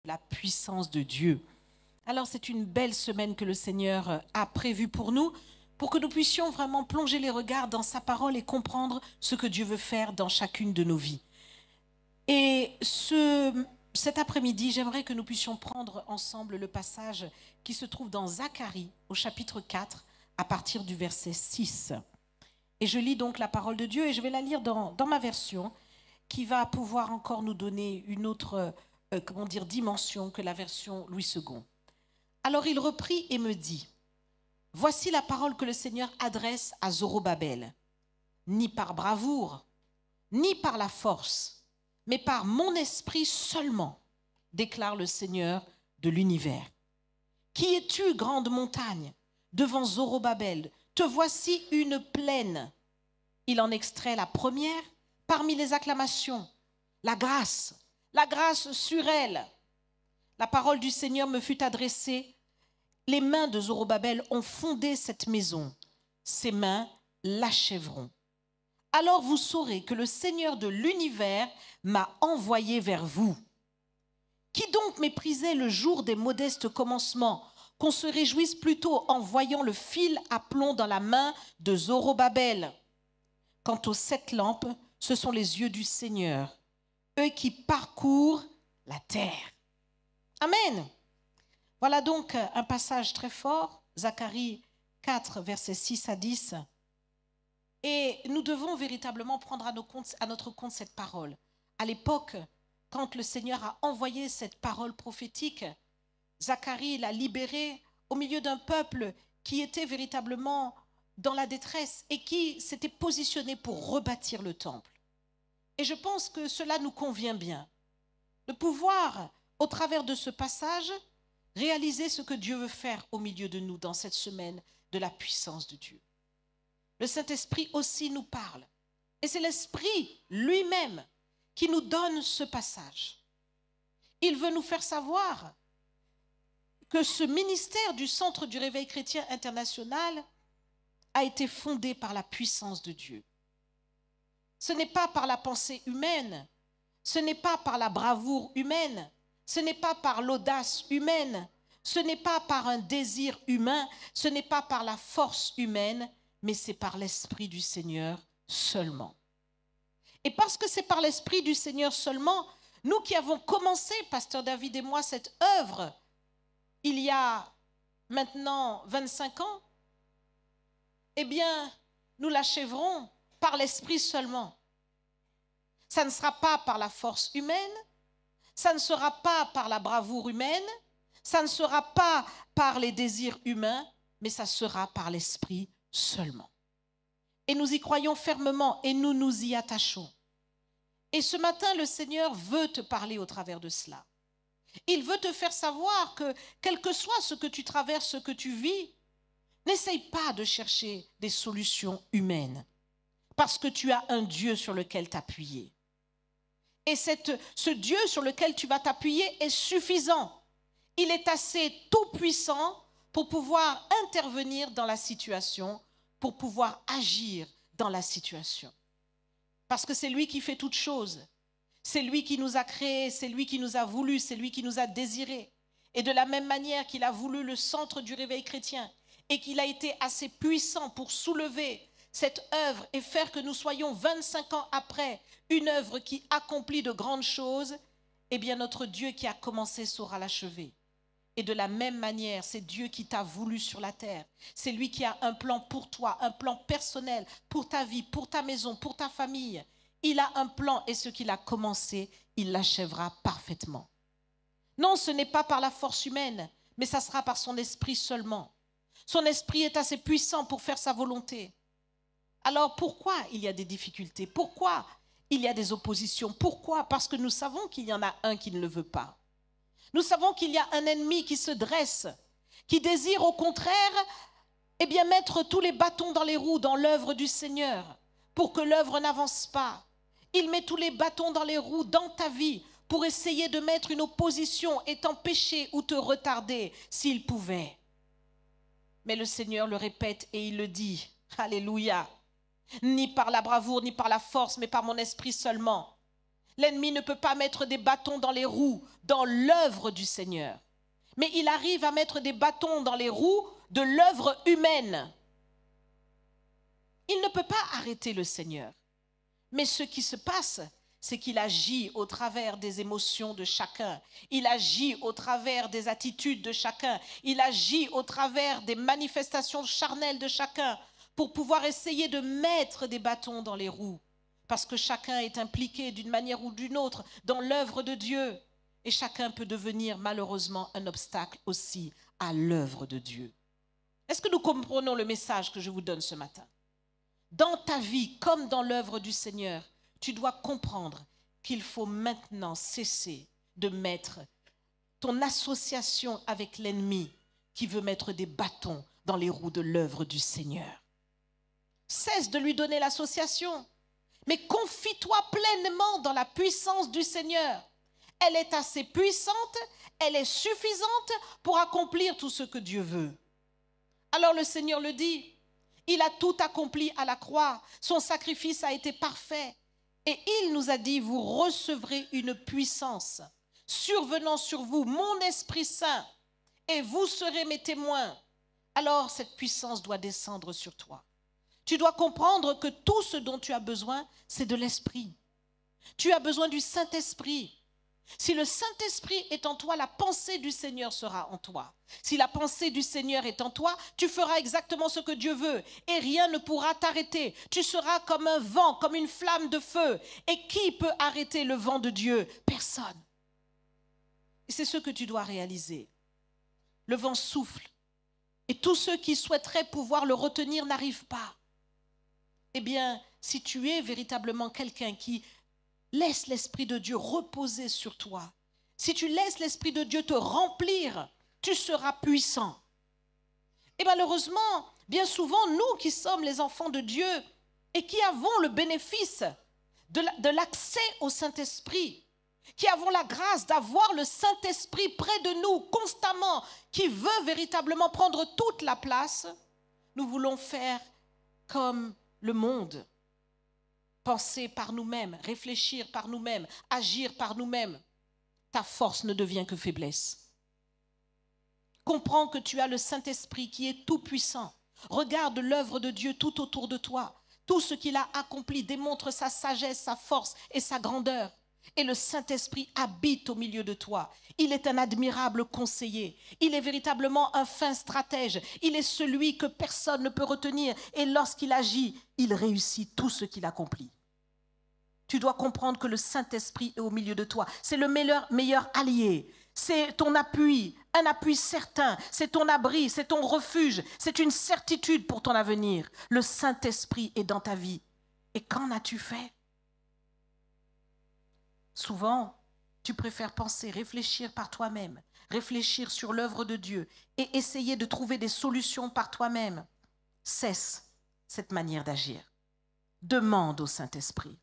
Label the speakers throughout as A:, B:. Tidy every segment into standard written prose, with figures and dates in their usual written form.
A: la puissance de Dieu. Alors c'est une belle semaine que le Seigneur a prévue pour nous, pour que nous puissions vraiment plonger les regards dans sa parole et comprendre ce que Dieu veut faire dans chacune de nos vies. Et cet après-midi, j'aimerais que nous puissions prendre ensemble le passage qui se trouve dans Zacharie, au chapitre 4, à partir du verset 6. Et je lis donc la parole de Dieu et je vais la lire dans ma version, qui va pouvoir encore nous donner une autre dimension que la version Louis II. Alors il reprit et me dit, « Voici la parole que le Seigneur adresse à Zorobabel. Ni par bravoure, ni par la force, mais par mon esprit seulement, déclare le Seigneur de l'univers. Qui es-tu, grande montagne, devant Zorobabel? Te voici une plaine. » Il en extrait la première parmi les acclamations, la grâce sur elle. La parole du Seigneur me fut adressée. Les mains de Zorobabel ont fondé cette maison. Ses mains l'achèveront. Alors vous saurez que le Seigneur de l'univers m'a envoyé vers vous. Qui donc méprisait le jour des modestes commencements, qu'on se réjouisse plutôt en voyant le fil à plomb dans la main de Zorobabel? Quant aux 7 lampes, ce sont les yeux du Seigneur, eux qui parcourent la terre. Amen. Voilà donc un passage très fort, Zacharie 4, versets 6 à 10. Et nous devons véritablement prendre à notre compte cette parole. À l'époque, quand le Seigneur a envoyé cette parole prophétique, Zacharie l'a libéré au milieu d'un peuple qui était véritablement dans la détresse et qui s'était positionné pour rebâtir le temple. Et je pense que cela nous convient bien, de pouvoir, au travers de ce passage, réaliser ce que Dieu veut faire au milieu de nous dans cette semaine de la puissance de Dieu. Le Saint-Esprit aussi nous parle. Et c'est l'Esprit lui-même qui nous donne ce passage. Il veut nous faire savoir que ce ministère du Centre du Réveil Chrétien International a été fondé par la puissance de Dieu. Ce n'est pas par la pensée humaine, ce n'est pas par la bravoure humaine, ce n'est pas par l'audace humaine, ce n'est pas par un désir humain, ce n'est pas par la force humaine, mais c'est par l'Esprit du Seigneur seulement. Et parce que c'est par l'Esprit du Seigneur seulement, nous qui avons commencé, Pasteur David et moi, cette œuvre, il y a maintenant 25 ans, eh bien, nous l'achèverons par l'Esprit seulement. Ça ne sera pas par la force humaine, ça ne sera pas par la bravoure humaine, ça ne sera pas par les désirs humains, mais ça sera par l'Esprit seulement. Et nous y croyons fermement et nous nous y attachons. Et ce matin, le Seigneur veut te parler au travers de cela. Il veut te faire savoir que, quel que soit ce que tu traverses, ce que tu vis, n'essaye pas de chercher des solutions humaines, parce que tu as un Dieu sur lequel t'appuyer. Et ce Dieu sur lequel tu vas t'appuyer est suffisant. Il est assez tout-puissant pour pouvoir intervenir dans la situation, pour pouvoir agir dans la situation. Parce que c'est lui qui fait toutes choses. C'est lui qui nous a créés, c'est lui qui nous a voulu, c'est lui qui nous a désirés. Et de la même manière qu'il a voulu le Centre du Réveil Chrétien et qu'il a été assez puissant pour soulever cette œuvre et faire que nous soyons 25 ans après une œuvre qui accomplit de grandes choses, eh bien notre Dieu qui a commencé saura l'achever. Et de la même manière, c'est Dieu qui t'a voulu sur la terre. C'est lui qui a un plan pour toi, un plan personnel, pour ta vie, pour ta maison, pour ta famille. Il a un plan et ce qu'il a commencé, il l'achèvera parfaitement. Non, ce n'est pas par la force humaine, mais ça sera par son esprit seulement. Son esprit est assez puissant pour faire sa volonté. Alors pourquoi il y a des difficultés? Pourquoi il y a des oppositions? Pourquoi? Parce que nous savons qu'il y en a un qui ne le veut pas. Nous savons qu'il y a un ennemi qui se dresse, qui désire au contraire mettre tous les bâtons dans les roues dans l'œuvre du Seigneur pour que l'œuvre n'avance pas. Il met tous les bâtons dans les roues dans ta vie pour essayer de mettre une opposition et t'empêcher ou te retarder s'il pouvait. Mais le Seigneur le répète et il le dit, alléluia, ni par la bravoure ni par la force mais par mon esprit seulement. L'ennemi ne peut pas mettre des bâtons dans les roues dans l'œuvre du Seigneur. Mais il arrive à mettre des bâtons dans les roues de l'œuvre humaine. Il ne peut pas arrêter le Seigneur. Mais ce qui se passe, c'est qu'il agit au travers des émotions de chacun. Il agit au travers des attitudes de chacun. Il agit au travers des manifestations charnelles de chacun pour pouvoir essayer de mettre des bâtons dans les roues. Parce que chacun est impliqué d'une manière ou d'une autre dans l'œuvre de Dieu. Et chacun peut devenir malheureusement un obstacle aussi à l'œuvre de Dieu. Est-ce que nous comprenons le message que je vous donne ce matin? Dans ta vie, comme dans l'œuvre du Seigneur, tu dois comprendre qu'il faut maintenant cesser de mettre ton association avec l'ennemi qui veut mettre des bâtons dans les roues de l'œuvre du Seigneur. Cesse de lui donner l'association, mais confie-toi pleinement dans la puissance du Seigneur. Elle est assez puissante, elle est suffisante pour accomplir tout ce que Dieu veut. Alors le Seigneur le dit, il a tout accompli à la croix, son sacrifice a été parfait. Et il nous a dit, vous recevrez une puissance survenant sur vous, mon Esprit Saint, et vous serez mes témoins. Alors cette puissance doit descendre sur toi. Tu dois comprendre que tout ce dont tu as besoin, c'est de l'Esprit. Tu as besoin du Saint-Esprit. Si le Saint-Esprit est en toi, la pensée du Seigneur sera en toi. Si la pensée du Seigneur est en toi, tu feras exactement ce que Dieu veut et rien ne pourra t'arrêter. Tu seras comme un vent, comme une flamme de feu. Et qui peut arrêter le vent de Dieu? Personne. Et c'est ce que tu dois réaliser. Le vent souffle et tous ceux qui souhaiteraient pouvoir le retenir n'arrivent pas. Eh bien, si tu es véritablement quelqu'un qui laisse l'Esprit de Dieu reposer sur toi, si tu laisses l'Esprit de Dieu te remplir, tu seras puissant. Et malheureusement, bien souvent, nous qui sommes les enfants de Dieu et qui avons le bénéfice de l'accès au Saint-Esprit, qui avons la grâce d'avoir le Saint-Esprit près de nous constamment, qui veut véritablement prendre toute la place, nous voulons faire comme le monde. Penser par nous-mêmes, réfléchir par nous-mêmes, agir par nous-mêmes. Ta force ne devient que faiblesse. Comprends que tu as le Saint-Esprit qui est tout puissant. Regarde l'œuvre de Dieu tout autour de toi. Tout ce qu'il a accompli démontre sa sagesse, sa force et sa grandeur. Et le Saint-Esprit habite au milieu de toi. Il est un admirable conseiller. Il est véritablement un fin stratège. Il est celui que personne ne peut retenir. Et lorsqu'il agit, il réussit tout ce qu'il accomplit. Tu dois comprendre que le Saint-Esprit est au milieu de toi. C'est le meilleur allié. C'est ton appui, un appui certain. C'est ton abri, c'est ton refuge. C'est une certitude pour ton avenir. Le Saint-Esprit est dans ta vie. Et qu'en as-tu fait? Souvent, tu préfères penser, réfléchir par toi-même, réfléchir sur l'œuvre de Dieu et essayer de trouver des solutions par toi-même. Cesse cette manière d'agir. Demande au Saint-Esprit.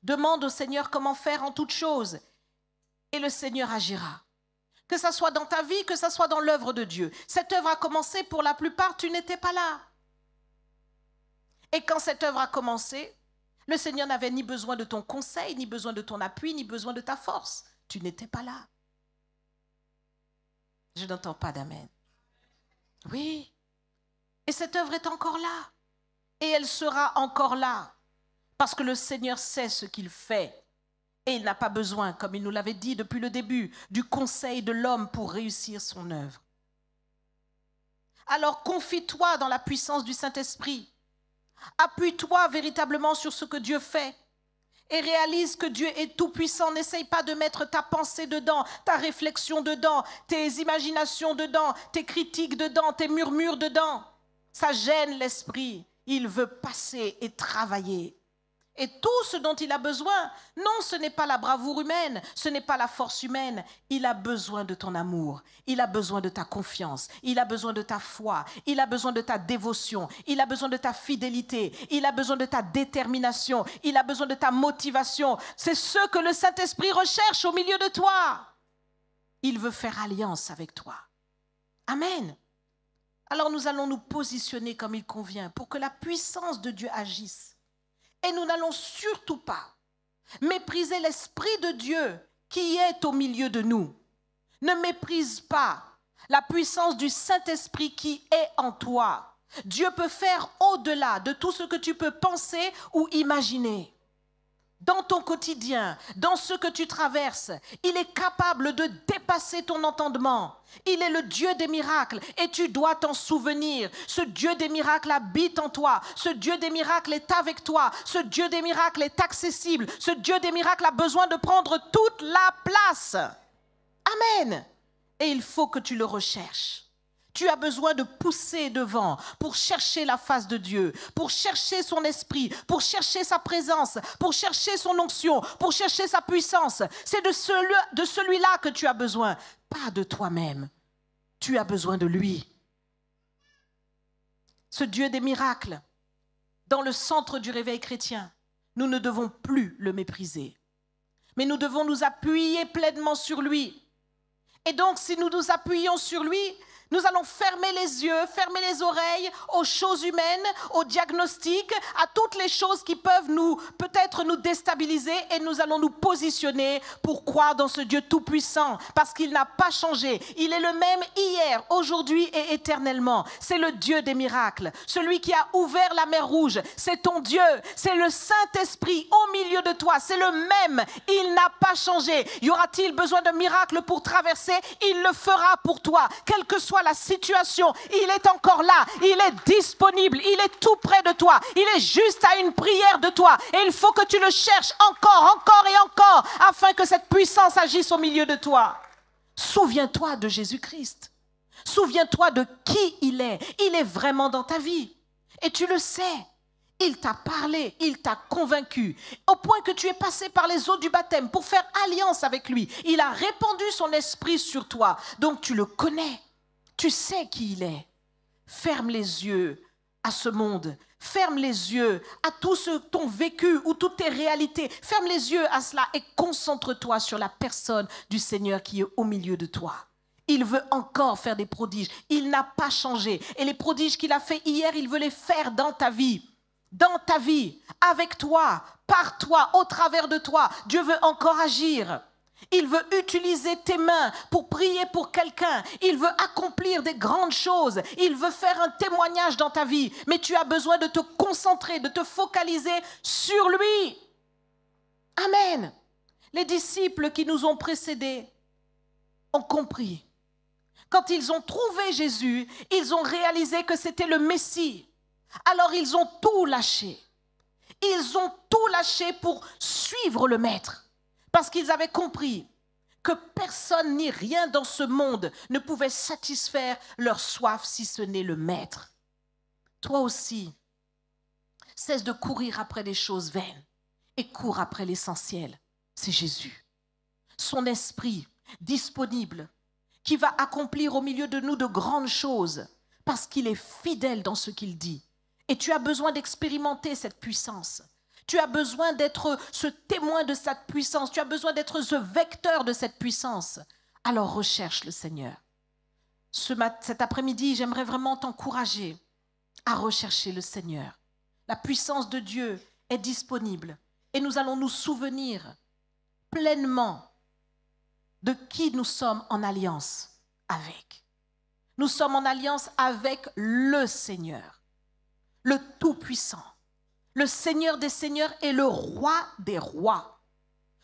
A: Demande au Seigneur comment faire en toutes choses et le Seigneur agira. Que ça soit dans ta vie, que ça soit dans l'œuvre de Dieu. Cette œuvre a commencé, pour la plupart, tu n'étais pas là. Et quand cette œuvre a commencé, le Seigneur n'avait ni besoin de ton conseil, ni besoin de ton appui, ni besoin de ta force. Tu n'étais pas là. Je n'entends pas d'amen. Oui. Et cette œuvre est encore là. Et elle sera encore là. Parce que le Seigneur sait ce qu'il fait. Et il n'a pas besoin, comme il nous l'avait dit depuis le début, du conseil de l'homme pour réussir son œuvre. Alors confie-toi dans la puissance du Saint-Esprit. Appuie-toi véritablement sur ce que Dieu fait et réalise que Dieu est tout puissant. N'essaye pas de mettre ta pensée dedans, ta réflexion dedans, tes imaginations dedans, tes critiques dedans, tes murmures dedans. Ça gêne l'esprit. Il veut passer et travailler. Et tout ce dont il a besoin, non, ce n'est pas la bravoure humaine, ce n'est pas la force humaine. Il a besoin de ton amour, il a besoin de ta confiance, il a besoin de ta foi, il a besoin de ta dévotion, il a besoin de ta fidélité, il a besoin de ta détermination, il a besoin de ta motivation. C'est ce que le Saint-Esprit recherche au milieu de toi. Il veut faire alliance avec toi. Amen. Alors nous allons nous positionner comme il convient pour que la puissance de Dieu agisse. Et nous n'allons surtout pas Méprisez l'Esprit de Dieu qui est au milieu de nous. Ne méprise pas la puissance du Saint-Esprit qui est en toi. Dieu peut faire au-delà de tout ce que tu peux penser ou imaginer. Dans ton quotidien, dans ce que tu traverses, il est capable de dépasser ton entendement. Il est le Dieu des miracles et tu dois t'en souvenir. Ce Dieu des miracles habite en toi. Ce Dieu des miracles est avec toi. Ce Dieu des miracles est accessible. Ce Dieu des miracles a besoin de prendre toute la place. Amen. Et il faut que tu le recherches. Tu as besoin de pousser devant pour chercher la face de Dieu, pour chercher son esprit, pour chercher sa présence, pour chercher son onction, pour chercher sa puissance. C'est de celui-là que tu as besoin, pas de toi-même. Tu as besoin de lui. Ce Dieu des miracles, dans le centre du réveil chrétien, nous ne devons plus le mépriser. Mais nous devons nous appuyer pleinement sur lui. Et donc, si nous nous appuyons sur lui, nous allons fermer les yeux, fermer les oreilles aux choses humaines, aux diagnostics, à toutes les choses qui peuvent peut-être nous déstabiliser et nous allons nous positionner pour croire dans ce Dieu tout-puissant parce qu'il n'a pas changé. Il est le même hier, aujourd'hui et éternellement. C'est le Dieu des miracles, celui qui a ouvert la mer Rouge. C'est ton Dieu, c'est le Saint-Esprit au milieu de toi. C'est le même, il n'a pas changé. Y aura-t-il besoin de miracles pour traverser? Il le fera pour toi, quel que soit la situation, il est encore là, il est disponible, il est tout près de toi, il est juste à une prière de toi et il faut que tu le cherches encore et encore afin que cette puissance agisse au milieu de toi. Souviens-toi de Jésus-Christ, souviens-toi de qui il est vraiment dans ta vie et tu le sais. Il t'a parlé, il t'a convaincu, au point que tu es passé par les eaux du baptême pour faire alliance avec lui. Il a répandu son esprit sur toi, donc tu le connais. Tu sais qui il est. Ferme les yeux à ce monde. Ferme les yeux à tout ce ton vécu ou toutes tes réalités. Ferme les yeux à cela et concentre-toi sur la personne du Seigneur qui est au milieu de toi. Il veut encore faire des prodiges. Il n'a pas changé. Et les prodiges qu'il a fait hier, il veut les faire dans ta vie. Dans ta vie, avec toi, par toi, au travers de toi. Dieu veut encore agir. Il veut utiliser tes mains pour prier pour quelqu'un. Il veut accomplir des grandes choses. Il veut faire un témoignage dans ta vie. Mais tu as besoin de te concentrer, de te focaliser sur lui. Amen. Les disciples qui nous ont précédés ont compris. Quand ils ont trouvé Jésus, ils ont réalisé que c'était le Messie. Alors ils ont tout lâché. Ils ont tout lâché pour suivre le Maître. Parce qu'ils avaient compris que personne ni rien dans ce monde ne pouvait satisfaire leur soif si ce n'est le Maître. Toi aussi, cesse de courir après les choses vaines et cours après l'essentiel. C'est Jésus. Son esprit disponible qui va accomplir au milieu de nous de grandes choses parce qu'il est fidèle dans ce qu'il dit. Et tu as besoin d'expérimenter cette puissance. Tu as besoin d'être ce témoin de cette puissance. Tu as besoin d'être ce vecteur de cette puissance. Alors recherche le Seigneur. Cet après-midi, j'aimerais vraiment t'encourager à rechercher le Seigneur. La puissance de Dieu est disponible. Et nous allons nous souvenir pleinement de qui nous sommes en alliance avec. Nous sommes en alliance avec le Seigneur, le Tout-Puissant. Le Seigneur des Seigneurs est le Roi des Rois.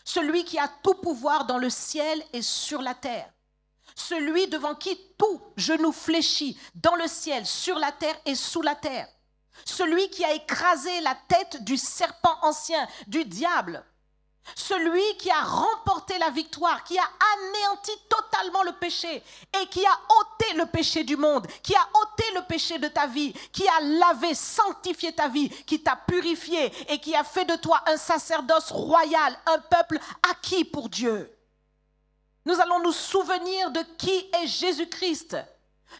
A: Celui qui a tout pouvoir dans le ciel et sur la terre. Celui devant qui tout genou fléchit dans le ciel, sur la terre et sous la terre. Celui qui a écrasé la tête du serpent ancien, du diable. Celui qui a remporté la victoire, qui a anéanti totalement le péché et qui a ôté le péché du monde, qui a ôté le péché de ta vie, qui a lavé, sanctifié ta vie, qui t'a purifié et qui a fait de toi un sacerdoce royal, un peuple acquis pour Dieu. Nous allons nous souvenir de qui est Jésus-Christ,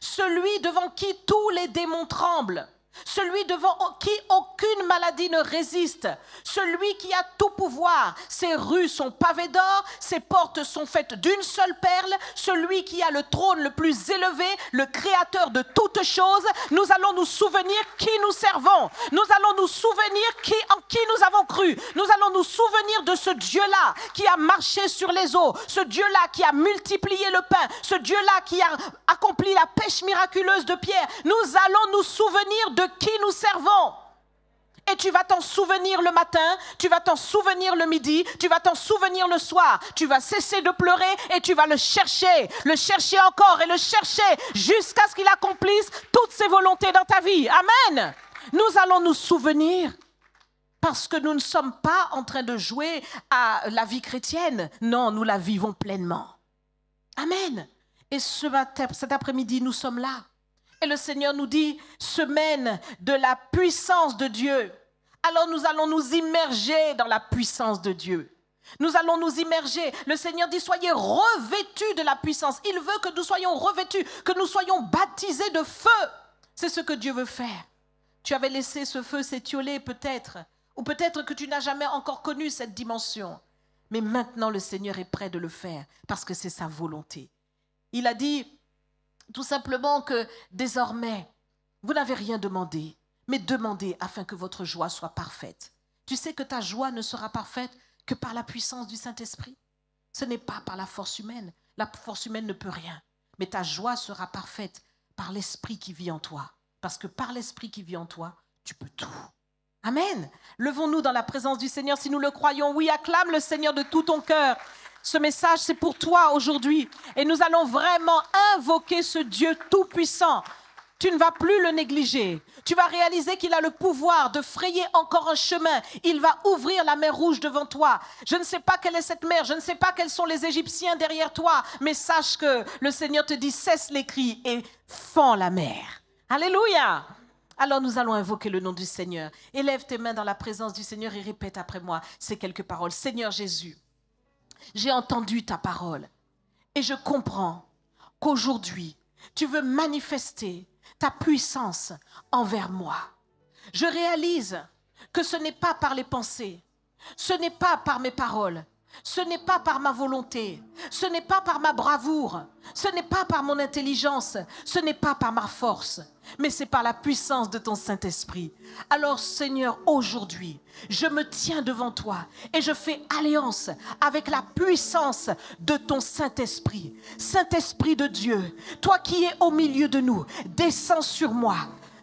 A: celui devant qui tous les démons tremblent, celui devant qui aucune maladie ne résiste, celui qui a tout pouvoir. Ses rues sont pavées d'or, ses portes sont faites d'une seule perle, celui qui a le trône le plus élevé, le créateur de toutes choses. Nous allons nous souvenir qui nous servons. Nous allons nous souvenir en qui nous avons cru. Nous allons nous souvenir de ce Dieu-là qui a marché sur les eaux, ce Dieu-là qui a multiplié le pain, ce Dieu-là qui a accompli la pêche miraculeuse de Pierre. Nous allons nous souvenir de qui nous servons. Et tu vas t'en souvenir le matin, tu vas t'en souvenir le midi, tu vas t'en souvenir le soir. Tu vas cesser de pleurer et tu vas le chercher encore et le chercher jusqu'à ce qu'il accomplisse toutes ses volontés dans ta vie. Amen. Nous allons nous souvenir parce que nous ne sommes pas en train de jouer à la vie chrétienne. Non, nous la vivons pleinement. Amen. Et cet après-midi, nous sommes là. Et le Seigneur nous dit, semaine de la puissance de Dieu. Alors nous allons nous immerger dans la puissance de Dieu. Nous allons nous immerger. Le Seigneur dit, soyez revêtus de la puissance. Il veut que nous soyons revêtus, que nous soyons baptisés de feu. C'est ce que Dieu veut faire. Tu avais laissé ce feu s'étioler peut-être, ou peut-être que tu n'as jamais encore connu cette dimension. Mais maintenant, le Seigneur est prêt de le faire parce que c'est sa volonté. Il a dit tout simplement que désormais, vous n'avez rien demandé, mais demandez afin que votre joie soit parfaite. Tu sais que ta joie ne sera parfaite que par la puissance du Saint-Esprit. Ce n'est pas par la force humaine. La force humaine ne peut rien. Mais ta joie sera parfaite par l'Esprit qui vit en toi. Parce que par l'Esprit qui vit en toi, tu peux tout. Amen. Levons-nous dans la présence du Seigneur si nous le croyons. Oui, acclame le Seigneur de tout ton cœur. Ce message, c'est pour toi aujourd'hui. Et nous allons vraiment invoquer ce Dieu tout-puissant. Tu ne vas plus le négliger. Tu vas réaliser qu'il a le pouvoir de frayer encore un chemin. Il va ouvrir la mer Rouge devant toi. Je ne sais pas quelle est cette mer. Je ne sais pas quels sont les Égyptiens derrière toi. Mais sache que le Seigneur te dit, cesse les cris et fends la mer. Alléluia. Alors nous allons invoquer le nom du Seigneur. Élève tes mains dans la présence du Seigneur et répète après moi ces quelques paroles. Seigneur Jésus, j'ai entendu ta parole et je comprends qu'aujourd'hui, tu veux manifester ta puissance envers moi. Je réalise que ce n'est pas par les pensées, ce n'est pas par mes paroles, ce n'est pas par ma volonté, ce n'est pas par ma bravoure, ce n'est pas par mon intelligence, ce n'est pas par ma force, mais c'est par la puissance de ton Saint-Esprit. Alors Seigneur, aujourd'hui, je me tiens devant toi et je fais alliance avec la puissance de ton Saint-Esprit. Saint-Esprit de Dieu, toi qui es au milieu de nous, descends sur moi.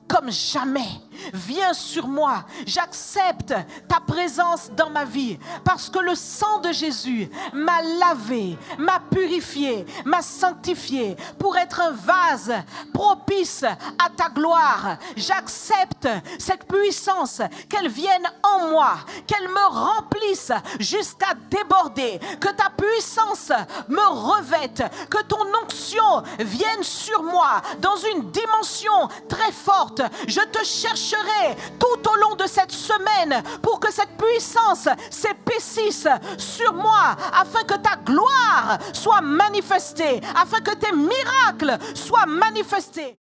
A: Comme jamais, viens sur moi, j'accepte ta présence dans ma vie parce que le sang de Jésus m'a lavé, m'a purifié, m'a sanctifié pour être un vase propice à ta gloire. J'accepte cette puissance, qu'elle vienne en moi, qu'elle me remplisse jusqu'à déborder, que ta puissance me revête, que ton onction vienne sur moi dans une dimension très forte. Je te chercherai tout au long de cette semaine pour que cette puissance s'épaississe sur moi, afin que ta gloire soit manifestée, afin que tes miracles soient manifestés.